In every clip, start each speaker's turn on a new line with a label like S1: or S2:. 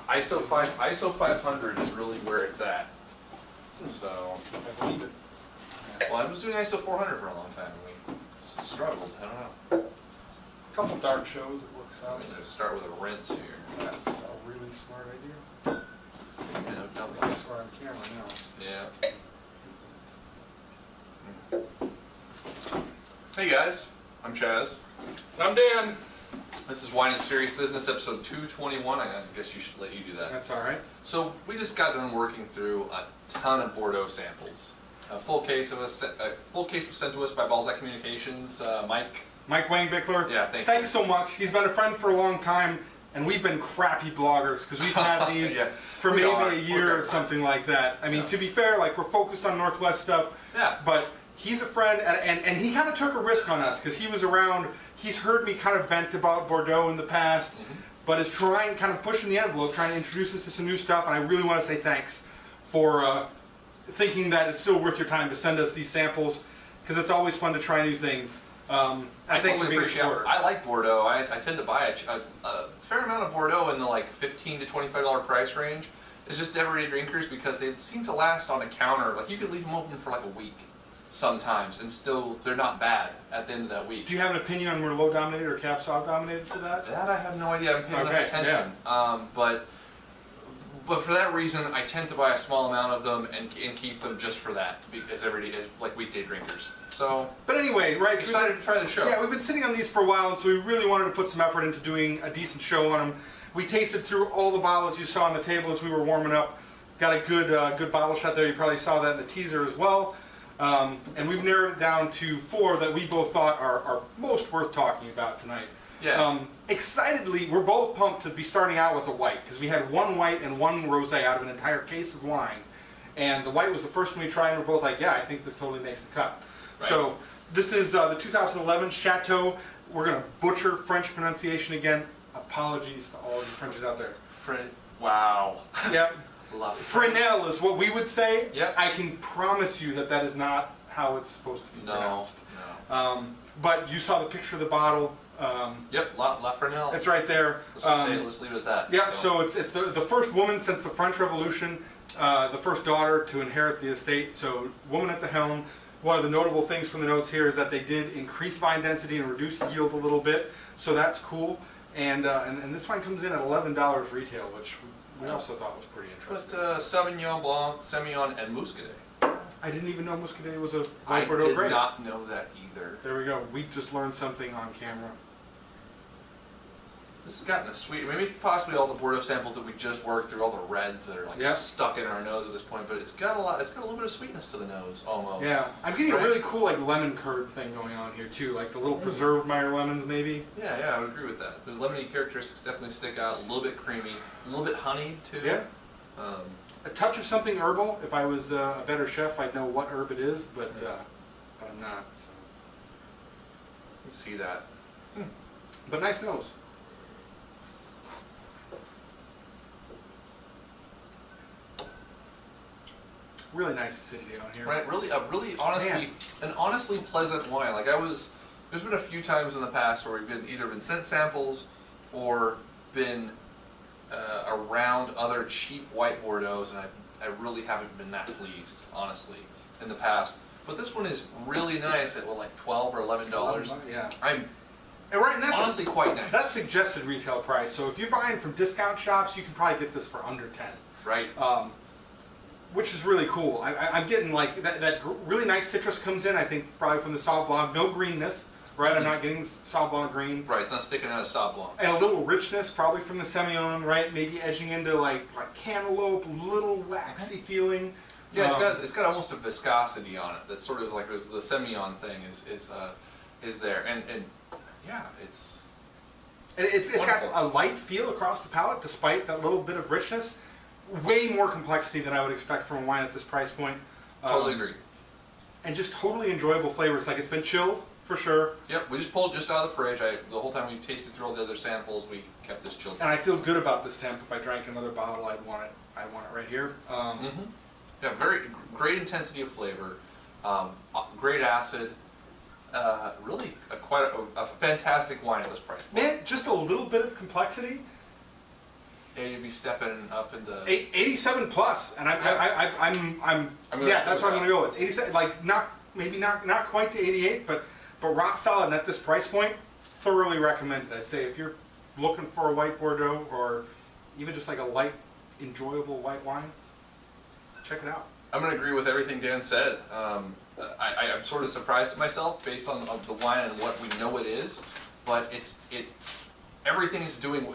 S1: ISO 500 is really where it's at. So
S2: I believe it.
S1: well, I was doing ISO 400 for a long time, and we just struggled. I don't know.
S2: A couple dark shows, it works
S1: I'm
S2: out.
S1: going to start with a rinse here.
S2: That's a really smart idea.
S1: Yeah, double.
S2: I swear on camera now.
S1: Yeah. Hey guys, I'm Chaz.
S2: I'm Dan.
S1: This is Wine and Serious Business, episode 221. I guess you should let you do that.
S2: That's all right.
S1: So we just got done working through a ton of Bordeaux samples. A full case was sent to us by Balzac Communications.
S2: Mike Wayne Bickler.
S1: Yeah,
S2: thanks so much. He's been a friend for a long time, and we've been crappy bloggers because we've had these
S1: Yeah,
S2: for
S1: we
S2: maybe
S1: are.
S2: a year or something like that. I mean,
S1: Yeah.
S2: to be fair, like we're focused on Northwest stuff.
S1: Yeah.
S2: But he's a friend, and he kind of took a risk on us because he was around. He's heard me kind of vent about Bordeaux in the past, but is trying, kind of pushing the envelope, trying to introduce us to some new stuff. And I really want to say thanks for thinking that it's still worth your time to send us these samples because it's always fun to try new things.
S1: I
S2: thanks for
S1: totally
S2: being a
S1: appreciate it.
S2: supporter.
S1: I like Bordeaux. I tend to buy a fair amount of Bordeaux in the like $15 to $25 price range. It's just everyday drinkers because they seem to last on a counter. Like you could leave them open for like a week sometimes and still they're not bad at the end of that week.
S2: Do you have an opinion on Merlot dominated or Cab Sauv dominated for that?
S1: That I have no idea. I haven't paid enough attention. But for that reason, I tend to buy a small amount of them and keep them just for that, as like weekday drinkers. So,
S2: But anyway, right?
S1: excited to try the show.
S2: Yeah, we've been sitting on these for a while, and so we really wanted to put some effort into doing a decent show on them. We tasted through all the bottles you saw on the table as we were warming up. Got a good bottle shot there. You probably saw that in the teaser as well. And we've narrowed it down to 4 that we both thought are most worth talking about tonight.
S1: Yeah.
S2: Excitedly, we're both pumped to be starting out with a white because we had 1 white and 1 rosé out of an entire case of wine. And the white was the first one we tried, and we're both like, yeah, I think this totally makes the cut.
S1: Right.
S2: So this is the 2011 Chateau. We're going to butcher French pronunciation again. Apologies to all of you Frenchies out there.
S1: Wow.
S2: Yep.
S1: Love
S2: Freynelle is what we would say.
S1: Yep.
S2: I can promise you that that is not how it's supposed to be pronounced.
S1: No.
S2: But you saw the picture of the bottle.
S1: Yep. La Freynelle.
S2: It's right there.
S1: Let's leave it at that.
S2: Yeah. So it's the first woman since the French Revolution, the first daughter to inherit the estate. So woman at the helm. One of the notable things from the notes here is that they did increase vine density and reduce yield a little bit. So that's cool. And this wine comes in at $11 retail, which we also thought was pretty interesting.
S1: But Sauvignon Blanc, Semillon, and Muscadet.
S2: I didn't even know Muscadet was a
S1: I
S2: white Bordeaux
S1: did
S2: grape.
S1: not know that either.
S2: There we go. We just learned something on camera.
S1: This has gotten a sweet, maybe possibly all the Bordeaux samples that we just worked through, all the reds that are like stuck in our nose at this point, but it's got a little bit of sweetness to the nose, almost.
S2: Yeah, I'm getting a really cool like lemon curd thing going on here too, like the little preserved Meyer lemons maybe.
S1: Yeah, I would agree with that. The lemony characteristics definitely stick out, a little bit creamy, a little bit honeyed too.
S2: Yeah. A touch of something herbal. If I was a better chef, I'd know what herb it is, but I'm not. So.
S1: You can see that.
S2: But nice nose. Really nice acidity on here.
S1: Right, really, an honestly pleasant wine. Like there's been a few times in the past where we've either been sent samples or been around other cheap white Bordeaux's, and I really haven't been that pleased, honestly, in the past. But this one is really nice at like $12 or $11.
S2: Yeah.
S1: And
S2: that's
S1: honestly quite nice.
S2: That's suggested retail price. So if you're buying from discount shops, you can probably get this for under 10.
S1: Right.
S2: Which is really cool. I'm getting like that really nice citrus comes in, I think probably from the Sauv Blanc. No greenness, right? I'm not getting Sauv Blanc green.
S1: Right, it's not sticking out of Sauv Blanc.
S2: And a little richness probably from the Semillon, right? Maybe edging into like cantaloupe, little waxy feeling.
S1: Yeah, it's got almost a viscosity on it. That's sort of like the Semillon thing is there. And yeah, it's
S2: got a light feel across the palate despite that little bit of richness. Way more complexity than I would expect from a wine at this price point.
S1: Totally agree.
S2: And just totally enjoyable flavors. Like it's been chilled for sure.
S1: Yep, we just pulled it just out of the fridge. The whole time we tasted through all the other samples, we kept this chilled.
S2: And I feel good about this temp. If I drank another bottle, I'd want it right here.
S1: Yeah, very great intensity of flavor, great acid. Really quite a fantastic wine at this price point.
S2: Man, just a little bit of complexity.
S1: you'd be stepping up into
S2: 87 plus, and I'm
S1: really
S2: yeah, that's
S1: cool
S2: what I'm
S1: with
S2: gonna go with. 87, like not quite to 88, but rock solid. And at this price point, thoroughly recommended. I'd say if you're looking for a white Bordeaux or even just like a light, enjoyable white wine, check it out.
S1: I'm going to agree with everything Dan said. I'm sort of surprised at myself based on the wine and what we know it is, but everything is doing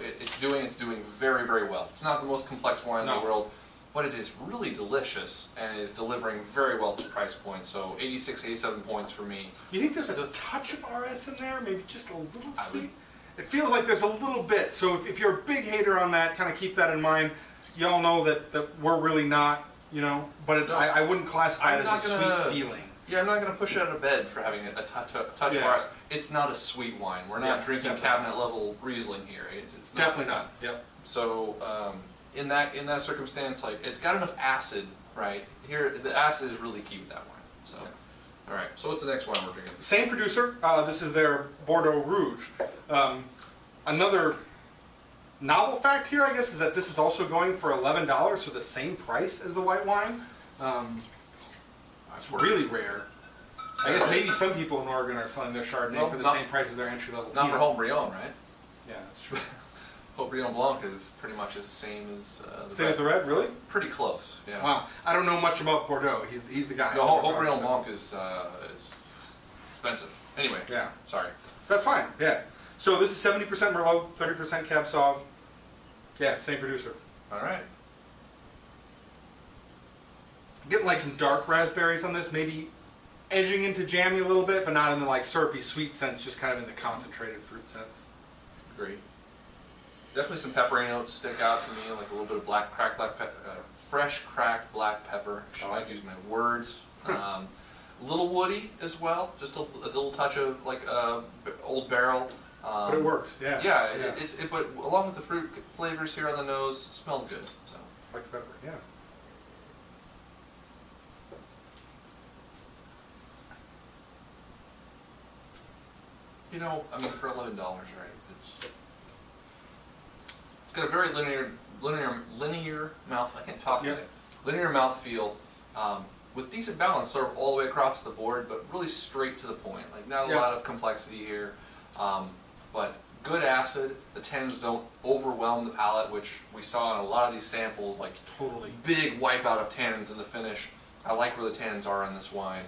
S1: very, very well. It's not the most complex wine in the world, but it is really delicious and is delivering very well to price point. So 86, 87 points for me.
S2: You think there's a touch of RS in there? Maybe just a little sweet? It feels like there's a little bit. So if you're a big hater on that, kind of keep that in mind. Y'all know that we're really not, you know, but
S1: No.
S2: I wouldn't classify it as a sweet feeling.
S1: Yeah, I'm not going to push it out of bed for having a touch of RS. It's not a sweet wine. We're not drinking cabinet level Riesling here. It's not
S2: Definitely not. Yep.
S1: So in that circumstance, like it's got enough acid, right? Here, the acid is really key with that wine. So, all right. So what's the next wine we're drinking?
S2: Same producer. This is their Bordeaux Rouge. Another novel fact here, I guess, is that this is also going for $11, so the same price as the white wine. It's really rare. I guess maybe some people in Oregon are selling their Chardonnay for the same price as their entry level.
S1: Not for Haut-Brion, right?
S2: Yeah, that's true.
S1: Haut-Brion Blanc is pretty much the same as the
S2: Same
S1: red.
S2: as the red, really?
S1: Pretty close, yeah.
S2: Wow, I don't know much about Bordeaux. He's the guy.
S1: No, Haut-Brion Blanc is expensive. Anyway,
S2: Yeah,
S1: sorry.
S2: that's fine. Yeah. So this is 70% Merlot, 30% Cab Sauv. Yeah, same producer.
S1: All right.
S2: Getting like some dark raspberries on this, maybe edging into jammy a little bit, but not in the like syrupy sweet sense, just kind of in the concentrated fruit sense.
S1: Great. Definitely some peppery notes stick out to me, like a little bit of fresh cracked black pepper. I should use my words. A little woody as well, just a little touch of like old barrel.
S2: But it works, yeah.
S1: Yeah, but along with the fruit flavors here on the nose, it smells good. So.
S2: Like the pepper, yeah.
S1: You know, I mean, for $11, right? It's got a very linear mouth. I can't talk today. Linear mouthfeel, with decent balance, sort of all the way across the board, but really straight to the point. Like not a lot of complexity here, but good acid. The tannins don't overwhelm the palate, which we saw in a lot of these samples. Like
S2: Totally.
S1: big wipeout of tannins in the finish. I like where the tannins are in this wine.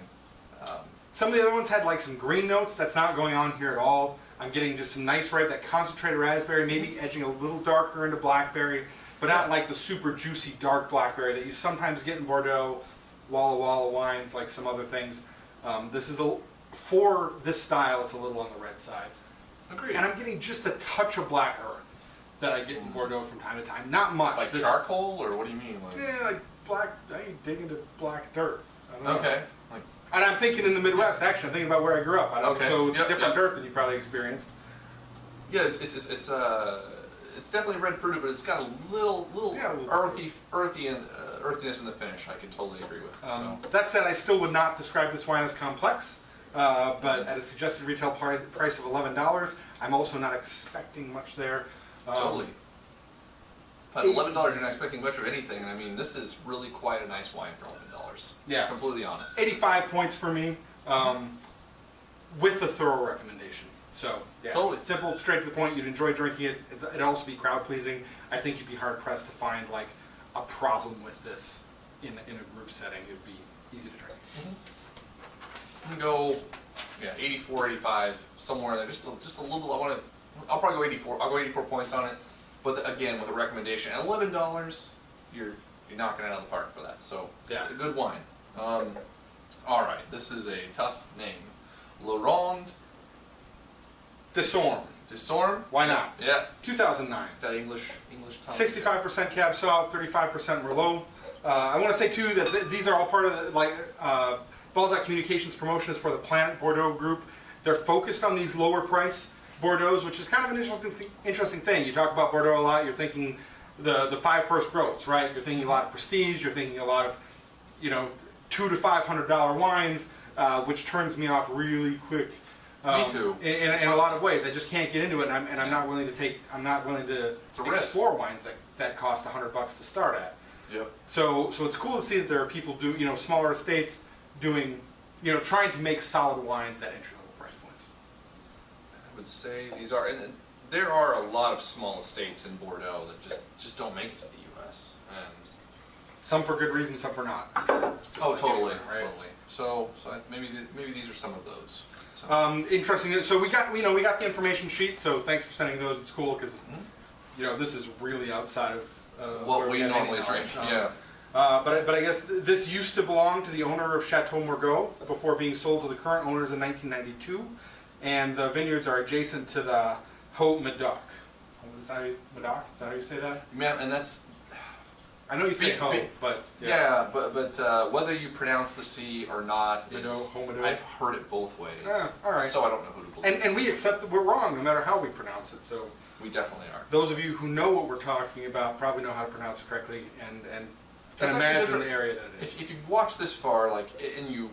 S2: Some of the other ones had like some green notes. That's not going on here at all. I'm getting just some nice ripe, that concentrated raspberry, maybe edging a little darker into blackberry, but not like the super juicy dark blackberry that you sometimes get in Bordeaux, Walla Walla wines, like some other things. This is for this style, it's a little on the red side.
S1: Agreed.
S2: And I'm getting just a touch of black earth that I get in Bordeaux from time to time. Not much.
S1: Like charcoal, or what do you mean? Like...
S2: Yeah, like black. I dig into black dirt. I don't know.
S1: Okay. Like...
S2: And I'm thinking in the Midwest. Actually, I'm thinking about where I grew up.
S1: Okay.
S2: So it's different dirt than you probably experienced.
S1: Yeah, it's definitely red fruited, but it's got a little earthiness in the finish. I can totally agree with.
S2: That said, I still would not describe this wine as complex. But at a suggested retail price of $11, I'm also not expecting much there.
S1: Totally. But $11, you're not expecting much of anything, and I mean, this is really quite a nice wine for $11.
S2: Yeah.
S1: Completely honest.
S2: 85 points for me, with a thorough recommendation. So, yeah.
S1: Totally.
S2: Simple, straight to the point. You'd enjoy drinking it. It'd also be crowd pleasing. I think you'd be hard pressed to find like a problem with this in a group setting. It'd be easy to drink.
S1: I'm gonna go, 84, 85, somewhere there. Just a little. I'll probably go 84. I'll go 84 points on it. But again, with a recommendation at $11, you're knocking it out of the park for that. So it's a good wine. All right, this is a tough name. Laronde.
S2: Desormes.
S1: Desormes.
S2: Why not?
S1: Yeah.
S2: 2009.
S1: That English tongue.
S2: 65% Cab Sauv, 35% Merlot. I want to say too that these are all part of the Balzac Communications promotions for the Planet Bordeaux group. They're focused on these lower price Bordeaux's, which is kind of an interesting thing. You talk about Bordeaux a lot. You're thinking the 5 first growths, right? You're thinking a lot of prestige. You're thinking a lot of, $200 to $500 wines, which turns me off really quick.
S1: Me too.
S2: In a lot of ways, I just can't get into it, and I'm not willing to explore wines that cost $100 to start at.
S1: Yep.
S2: So it's cool to see that there are people smaller estates doing, trying to make solid wines at entry level price points.
S1: I would say these are, and there are a lot of small estates in Bordeaux that just don't make it to the U.S. And
S2: Some for good reason, some for not.
S1: oh, totally,
S2: Right?
S1: totally. So maybe these are some of those. So.
S2: Interesting. So we got the information sheet. So thanks for sending those. It's cool because this is really outside of
S1: What
S2: where
S1: we
S2: get any
S1: normally drink.
S2: knowledge.
S1: Yeah.
S2: But I guess this used to belong to the owner of Chateau Margaux before being sold to the current owners in 1992, and the vineyards are adjacent to the Haut Medoc. Is that how you say that?
S1: Man, and that's.
S2: I know you say Haut, but
S1: yeah, but whether you pronounce the C or not is,
S2: Haut Medoc.
S1: I've heard it both ways.
S2: All right.
S1: So I don't know who to believe.
S2: And we accept that we're wrong no matter how we pronounce it. So
S1: We definitely are.
S2: those of you who know what we're talking about probably know how to pronounce it correctly and can
S1: That's actually
S2: imagine
S1: different.
S2: the area that it is.
S1: If you've watched this far, like, and you,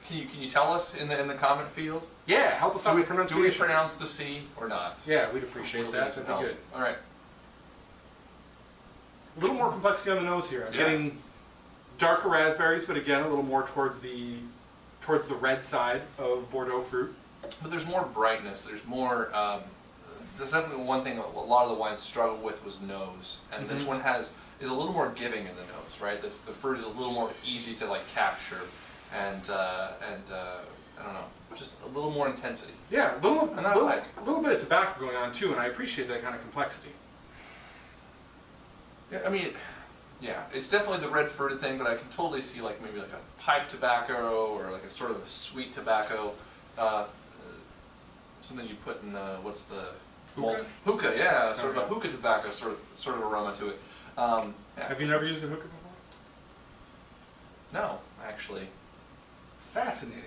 S1: can you tell us in the comment field?
S2: Yeah, help us out with
S1: Do
S2: pronunciation.
S1: we pronounce the C or not?
S2: Yeah, we'd appreciate
S1: We'll
S2: that.
S1: need some
S2: That'd be
S1: help.
S2: good.
S1: All right.
S2: A little more complexity on the nose here. I'm
S1: Yeah.
S2: getting darker raspberries, but again, a little more towards the red side of Bordeaux fruit.
S1: But there's more brightness. There's more. There's definitely one thing a lot of the wines struggle with was nose, and this one is a little more giving in the nose, right? The fruit is a little more easy to like capture, and I don't know, just a little more intensity.
S2: Yeah, a little bit of tobacco going on too, and I appreciate that kind of complexity.
S1: Yeah, I mean, yeah, it's definitely the red fruited thing, but I can totally see like maybe like a pipe tobacco or like a sort of sweet tobacco, something you put in what's the
S2: Hookah?
S1: Hookah, yeah, sort of a hookah tobacco sort of aroma to it. Yeah.
S2: Have you never used a hookah before?
S1: No, actually,
S2: Fascinating.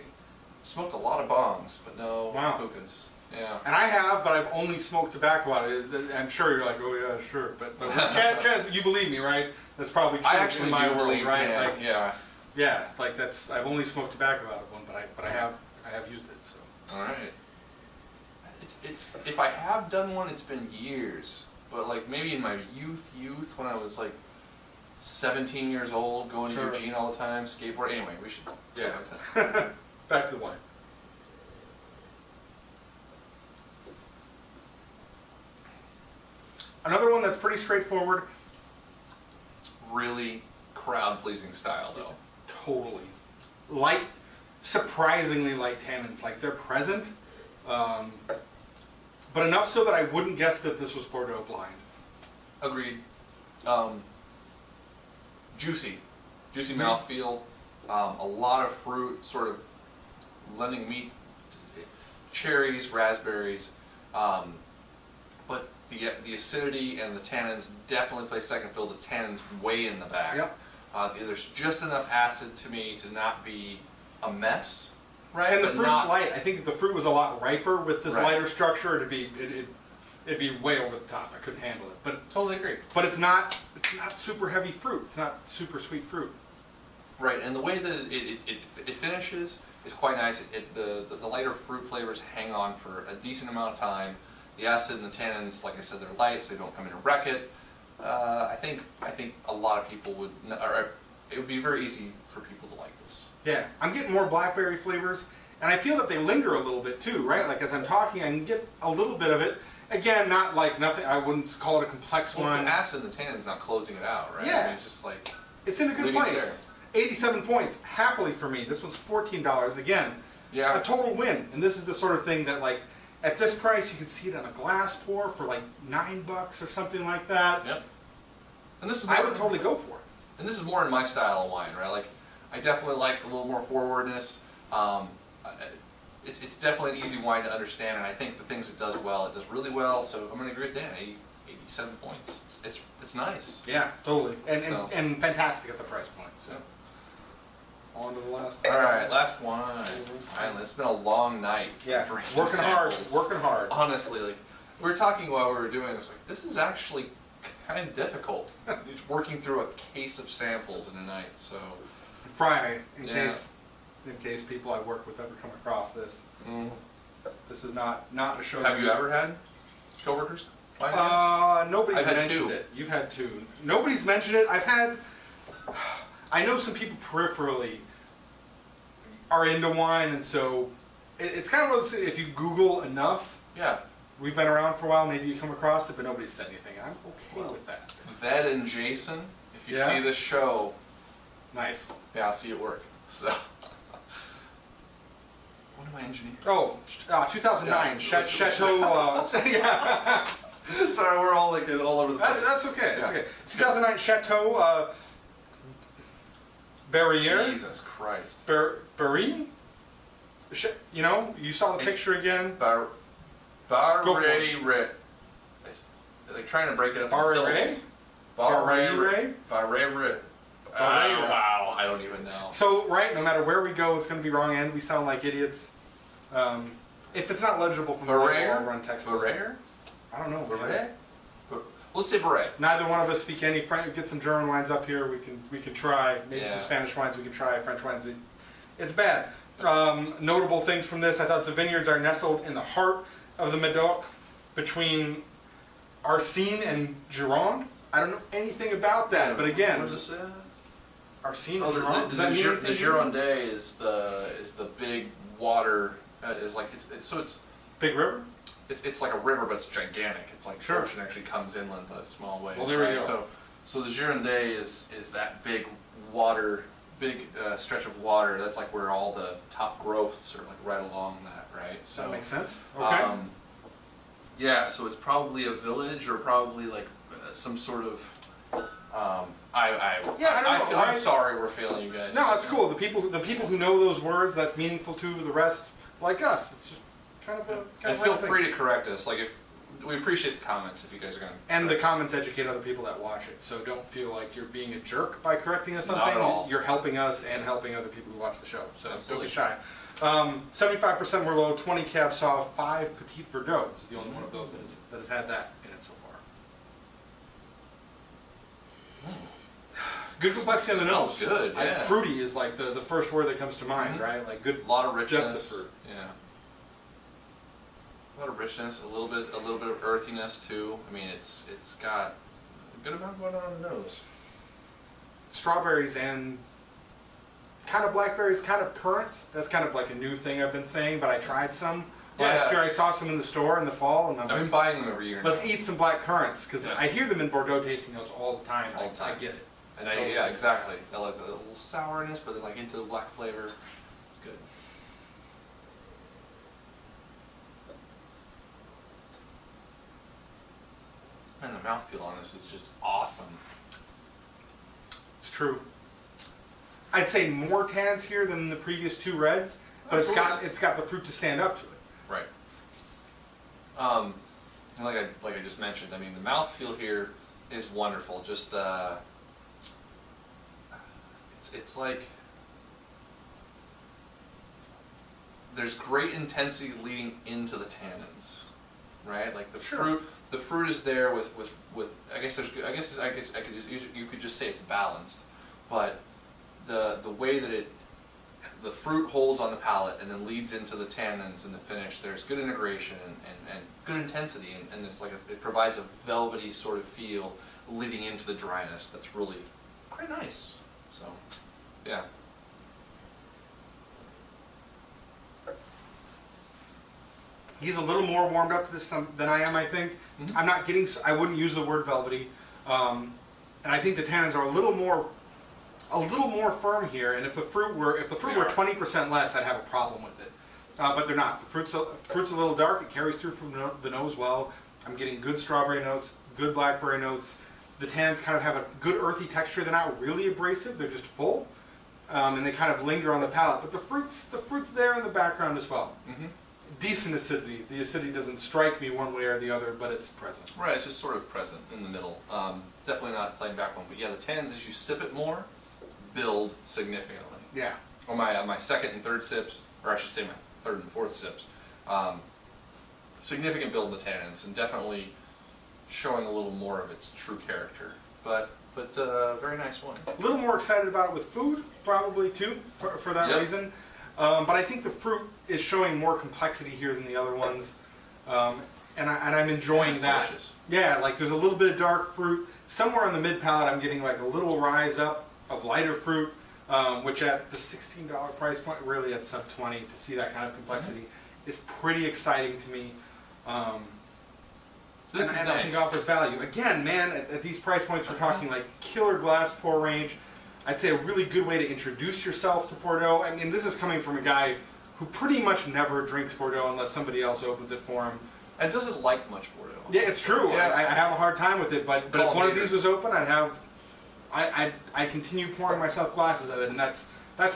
S1: smoked a lot of bongs, but no
S2: Wow.
S1: hookahs. Yeah.
S2: And I have, but I've only smoked tobacco out of it. I'm sure you're like, oh yeah, sure. But Chaz, you believe me, right? That's probably true
S1: I actually
S2: in my
S1: do
S2: world,
S1: believe,
S2: right?
S1: yeah,
S2: Like,
S1: yeah.
S2: yeah, like that's. I've only smoked tobacco out of one, but I have used it. So.
S1: All right. It's if I have done one, it's been years. But like maybe in my youth when I was like 17 years old, going to
S2: Sure.
S1: Eugene all the time, skateboard. Anyway, we should.
S2: Yeah. Back to the wine. Another one that's pretty straightforward.
S1: Really crowd-pleasing style, though.
S2: Totally. Light, surprisingly light tannins. Like they're present, but enough so that I wouldn't guess that this was Bordeaux blind.
S1: Agreed. Juicy mouthfeel. A lot of fruit, sort of lending meat, cherries, raspberries, but the acidity and the tannins definitely play second fiddle. The tannins way in the back.
S2: Yep.
S1: There's just enough acid to me to not be a mess, right?
S2: And the
S1: But
S2: fruit's
S1: not-
S2: light. I think if the fruit was a lot riper with this
S1: Right.
S2: lighter structure, it'd be way over the top. I couldn't handle it.
S1: Totally agree.
S2: But it's not super heavy fruit. It's not super sweet fruit.
S1: Right, and the way that it finishes is quite nice. The lighter fruit flavors hang on for a decent amount of time. The acid and the tannins, like I said, they're light, so they don't come in and wreck it. I think a lot of people would, or it would be very easy for people to like this.
S2: Yeah, I'm getting more blackberry flavors, and I feel that they linger a little bit too, right? Like as I'm talking, I can get a little bit of it. Again, not like nothing. I wouldn't call it a complex
S1: Well, it's
S2: one.
S1: the acid and the tannins not closing it out, right?
S2: Yeah.
S1: I mean, it's just like
S2: It's in a good
S1: leaving it
S2: place.
S1: there.
S2: 87 points, happily for me. This one's $14. Again,
S1: Yeah.
S2: a total win. And this is the sort of thing that, like, at this price, you could see it on a glass pour for like $9 or something like that.
S1: Yep. And this is
S2: I
S1: more,
S2: would totally go for it.
S1: and this is more in my style of wine, right? Like I definitely like a little more forwardness. It's definitely an easy wine to understand, and I think the things it does well, it does really well. So I'm going to agree with Dan. 87 points. It's nice.
S2: Yeah, totally. And
S1: So-
S2: and fantastic at the price point. So.
S1: So.
S2: On to the last.
S1: All right, last one. Finally, it's been a long night.
S2: Yeah,
S1: drinking
S2: working hard.
S1: samples.
S2: Working hard.
S1: Honestly, like we were talking while we were doing this, like this is actually kind of difficult. Just working through a case of samples in a night. So
S2: Friday, in
S1: Yeah.
S2: case people I work with ever come across this.
S1: mm.
S2: This is not a show.
S1: Have you ever had coworkers? wine?
S2: Nobody's
S1: I've had
S2: mentioned
S1: two.
S2: it. You've had two. Nobody's mentioned it. I know some people peripherally are into wine, and so it's kind of one of those things, if you Google enough,
S1: Yeah.
S2: we've been around for a while, maybe you come across it, but nobody's said anything. I'm okay
S1: Well,
S2: with that.
S1: Ved and Jason, if you
S2: Yeah?
S1: see this show,
S2: Nice.
S1: yeah, I'll see it work. So, what am I engineering?
S2: Oh, 2009,
S1: Yeah,
S2: Chateau, yeah.
S1: Sorry, we're all like all over the place.
S2: That's okay, that's
S1: Yeah.
S2: okay. 2009 Chateau Barreyres.
S1: Jesus Christ.
S2: Barreyres? You know, you saw the
S1: It's-
S2: picture again.
S1: Barreyres. Like trying to break it up in syllables.
S2: Barreyres?
S1: Barreyres.
S2: Barreyres.
S1: Wow, I don't even know.
S2: So, right, no matter where we go, it's going to be wrong end. We sound like idiots. If it's not legible from the label, I'll run text.
S1: Barreyres?
S2: I don't know.
S1: Beret? Let's say beret.
S2: Neither one of us speak any French. Get some German wines up here. We can try. Maybe some
S1: Yeah.
S2: Spanish wines. We can try French wines. It's bad. Notable things from this. I thought the vineyards are nestled in the heart of the Medoc, between Arsene and Gironde. I don't know anything about that, but again,
S1: What does this say?
S2: Arsene
S1: Oh,
S2: and Gironde. Does that mean
S1: the
S2: anything?
S1: Gironde is the big water. Is like it's
S2: Big River.
S1: it's like a river, but it's gigantic. It's like
S2: Sure.
S1: the ocean actually comes inland a small way.
S2: Well, there we
S1: right?
S2: go.
S1: So the Gironde is that big water, stretch of water. That's like where all the top growths are like right along that, right?
S2: So that makes sense. Okay.
S1: Yeah, so it's probably a village or probably like some sort of. I don't know, I'm
S2: right?
S1: sorry we're failing you guys.
S2: No, it's cool. The people who know those words, that's meaningful to the rest, like us. It's just kind of a.
S1: And feel free to correct us. Like if we appreciate the comments if you guys are going to.
S2: And the comments educate other people that watch it, so don't feel like you're being a jerk by correcting us on
S1: Not at
S2: things.
S1: all.
S2: You're helping us and helping other people who watch the show. So
S1: Absolutely.
S2: don't be shy. 75% Merlot, 20 Cab Sauv, 5 Petit Verdot. This is the only one of those that has had that in it so far. Good complexity on the nose.
S1: Smells good, yeah.
S2: Fruity is like the first word that comes to mind, right? Like good.
S1: A lot of
S2: depth
S1: richness.
S2: of fruit.
S1: Yeah. A lot of richness, a little bit of earthiness too. I mean, it's got a good amount going on in the nose.
S2: Strawberries and kind of blackberries, kind of currants. That's kind of like a new thing I've been saying, but I tried some. Last year I saw some in the store in the fall, and I'm
S1: I've been
S2: like,
S1: buying them every year
S2: let's
S1: now.
S2: eat some black currants, because
S1: Yeah.
S2: I hear them in Bordeaux tasting notes all the time.
S1: All the time.
S2: I get it.
S1: And yeah, exactly. I like the little sourness, but then like into the black flavor. It's good. And the mouthfeel on this is just awesome.
S2: It's true. I'd say more tannins here than the previous two reds, but
S1: Absolutely.
S2: it's got the fruit to stand up to it.
S1: Right. And like I just mentioned, I mean the mouthfeel here is wonderful. Just it's like there's great intensity leading into the tannins, right? Like the
S2: Sure.
S1: fruit is there with I guess you could just say it's balanced, but the way that the fruit holds on the palate and then leads into the tannins and the finish, there's good integration and good intensity, and it's like it provides a velvety sort of feel leading into the dryness that's really quite nice. So, yeah.
S2: He's a little more warmed up to this than I am, I think.
S1: Mhm.
S2: I'm not getting, I wouldn't use the word velvety. And I think the tannins are a little more firm here. And if the fruit were 20% less, I'd have a problem with it. But they're not. The fruit's a little dark. It carries through from the nose well. I'm getting good strawberry notes, good blackberry notes. The tannins kind of have a good earthy texture. They're not really abrasive. They're just full, and they kind of linger on the palate. But the fruit's there in the background as well.
S1: Mm-hmm.
S2: Decent acidity. The acidity doesn't strike me one way or the other, but it's present.
S1: Right, it's just sort of present in the middle. Definitely not playing back one, but yeah, the tannins as you sip it more, build significantly.
S2: Yeah.
S1: On my second and third sips, or I should say my third and fourth sips, significant build in the tannins, and definitely showing a little more of its true character. But very nice wine.
S2: A little more excited about it with food, probably too, for that
S1: Yep.
S2: reason. But I think the fruit is showing more complexity here than the other ones. and I'm enjoying
S1: It's
S2: that.
S1: delicious.
S2: Yeah, like there's a little bit of dark fruit. Somewhere on the mid palate, I'm getting like a little rise up of lighter fruit, which at the $16 price point, really at sub 20, to see that kind of complexity is pretty exciting to me.
S1: This is
S2: and
S1: nice.
S2: I think offers value. Again, man, at these price points, we're talking like killer glass pour range. I'd say a really good way to introduce yourself to Bordeaux. I mean, this is coming from a guy who pretty much never drinks Bordeaux unless somebody else opens it for him.
S1: And doesn't like much Bordeaux.
S2: Yeah, it's true.
S1: Yeah.
S2: I have a hard time with it, but if
S1: Call
S2: one of
S1: me.
S2: these was open, I continue pouring myself glasses of it, and that's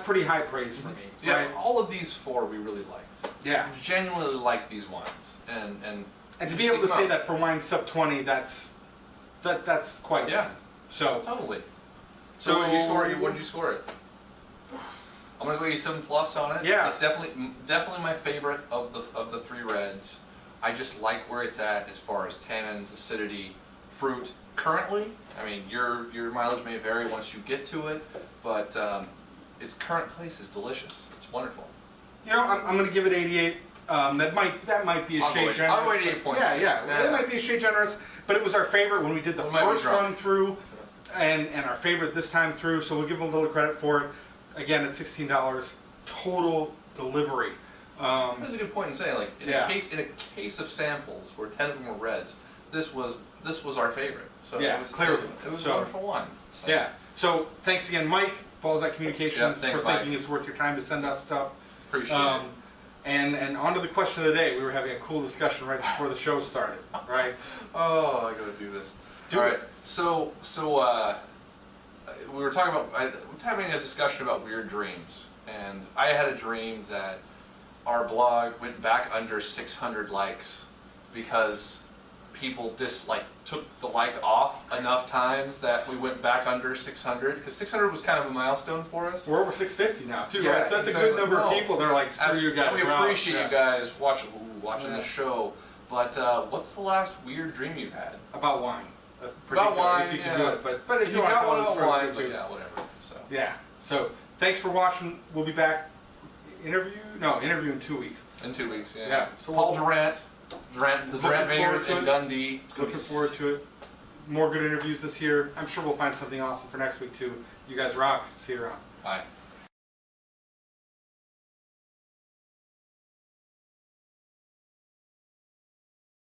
S2: pretty high praise for me.
S1: Yeah,
S2: Right?
S1: all of these four we really liked.
S2: Yeah.
S1: Genuinely like these wines, and
S2: And to be able to say that for wine sub 20, that's quite a
S1: Yeah.
S2: win. So
S1: Totally. So what did you score it? I'm gonna go 7+ on it.
S2: Yeah.
S1: It's definitely my favorite of the three reds. I just like where it's at as far as tannins, acidity, fruit. Currently, I mean your mileage may vary once you get to it, but its current place is delicious. It's wonderful.
S2: you know, I'm going to give it 88. That might be a shade generous.
S1: I'll go 88 points.
S2: Yeah. That might be a shade generous, but it was our favorite when we did the
S1: We might be
S2: first
S1: drunk.
S2: run through, and our favorite this time through. So we'll give them a little credit for it. Again, at $16, total delivery.
S1: That's a good point in saying, like, in
S2: Yeah.
S1: a case of samples where 10 of them were reds, this was our favorite. So
S2: Yeah, clearly.
S1: it was
S2: So-
S1: a wonderful wine. So.
S2: Yeah. So thanks again, Mike, Balzac Communications,
S1: Yeah, thanks,
S2: for
S1: Mike.
S2: thinking it's worth your time to send us stuff.
S1: Appreciate it.
S2: And on to the question of the day. We were having a cool discussion right before the show started, right?
S1: Oh, I gotta do this.
S2: Do
S1: All
S2: it.
S1: right. So we were having a discussion about weird dreams, and I had a dream that our blog went back under 600 likes because people took the like off enough times that we went back under 600, because 600 was kind of a milestone for us.
S2: We're over 650 now, too,
S1: Yeah,
S2: right? So that's a
S1: exactly.
S2: good number of
S1: No.
S2: people that are like, screw you guys.
S1: We
S2: we're out.
S1: appreciate
S2: Yeah.
S1: you guys watching
S2: Yeah.
S1: the show, but what's the last weird dream you've had?
S2: About wine. That's pretty
S1: About
S2: good,
S1: wine,
S2: if you
S1: yeah.
S2: can do it. But if you want to
S1: got
S2: tell
S1: one
S2: us
S1: about
S2: first,
S1: wine,
S2: good
S1: but
S2: too.
S1: yeah, whatever. So.
S2: Yeah. So thanks for watching. We'll be back. Interview in 2 weeks.
S1: In 2 weeks, yeah.
S2: Yeah, so
S1: Paul
S2: we'll-
S1: the Durant
S2: Looking
S1: Vineyards
S2: forward to
S1: in
S2: it.
S1: Dundee. It's gonna
S2: Looking
S1: be
S2: forward to it. More good interviews this year. I'm sure we'll find something awesome for next week too. You guys rock. See you around.
S1: Bye.